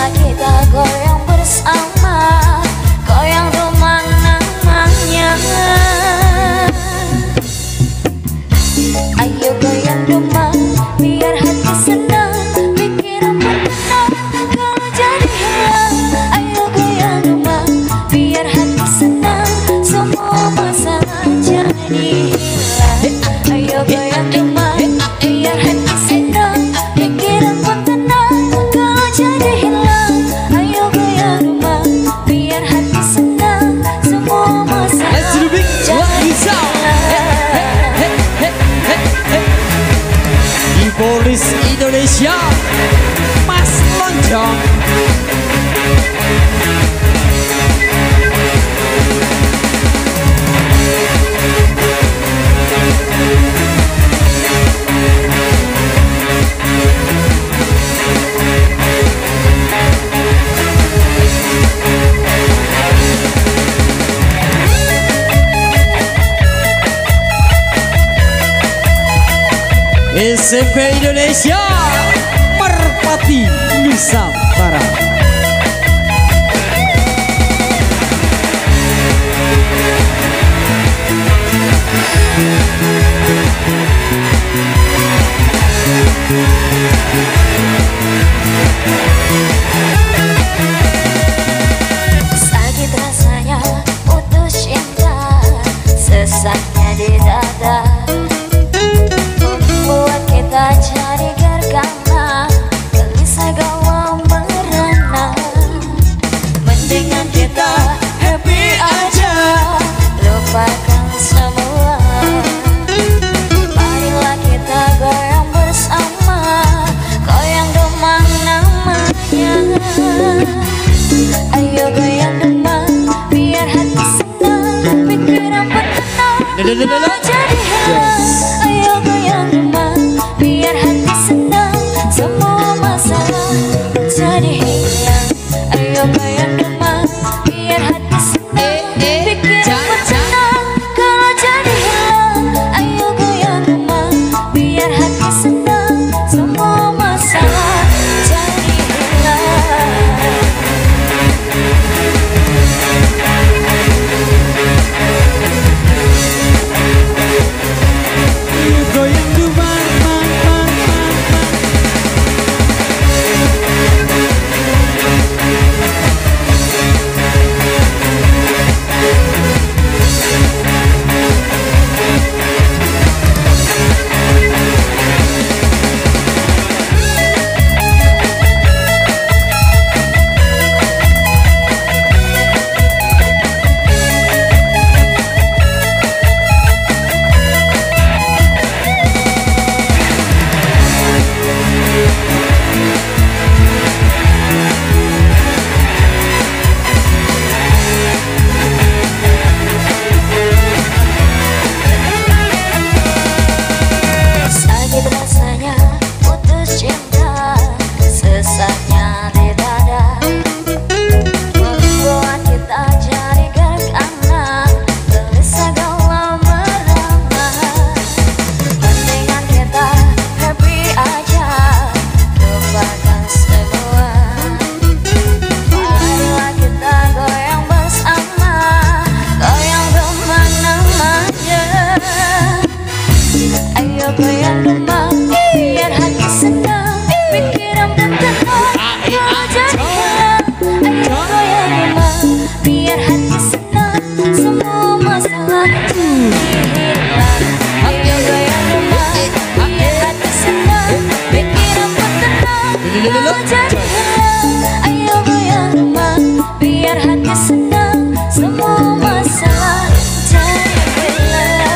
Marilah kita goyang bersama, goyang rumah namanya. Ayo goyang rumah, biar hati senang, pikiran bertenang, kalau jadi hilang. Ayo goyang rumah, biar hati senang, semua masalah jadi hilang. Ayo goyang rumah, biar hati senang, pikiran pun tenang, kalau jadi hilang. Ayo goyang rumah, biar hati senang, semua masalah jadi hilang. Polis Indonesia, Mas Lonjong. SMP Indonesia, Merpati Nusantara. Sakit rasanya putus cinta, sesaknya di dada, buat kita jadi gergana, gelisah galau merana. Mendingan kita happy aja, lupakan semua. Marilah kita goyang bersama, goyang demam namanya. Ayo goyang demam, biar hati senang, pikiran pun tenang, jadi hilang. Ayo goyang demam, biar hati senang, semua masalah jadi hilang. Ayo goyang demam, biar hati senang, pikiran pun tenang, kalau jadi hilang. Ayo goyang demam, biar hati senang, semua masalah jadi hilang. Goyang duman, man, man, man, man. Sakit rasanya putus cinta, sesaknya di dada, membuat kita jadi gergana, gelisah galau merana. Mendingan kita happy aja, lupakan semua. Marilah kita goyang bersama, goyang kemana-mana. Ayo goyang demam, biar hati senang, pikiran pun tenang, kalau jadi hilang. Ayo goyang demam, biar hati senang, semua masalah jadi hilang. Ayo goyang demam, biar hati senang, pikiran pun tenang, kalau jadi hilang. Ayo goyang demam, biar hati senang, semua masalah jadi hilang.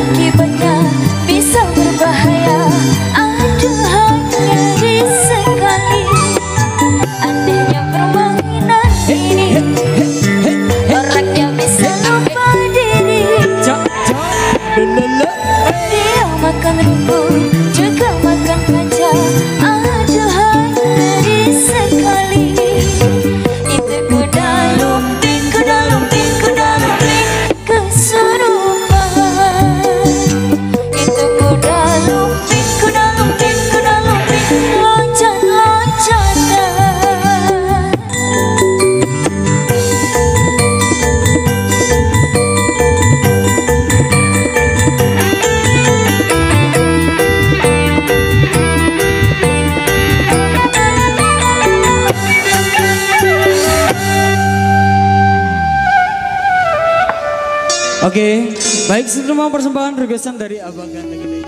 akibatnya bisa berbahaya. Aduh hanya sekali, anehnya permainan ini. Orangnya bisa lupa diri. Dia makan rumput juga makan kaca. Aduh hanya sekali. Itu kuda lumping, kuda lumping, kuda lumping kesurupan. Itu kuda lumping, kuda lumping, kuda lumping loncat-loncatan. Oke, baik, semua persembahan requestan dari Abang Ganteng ini.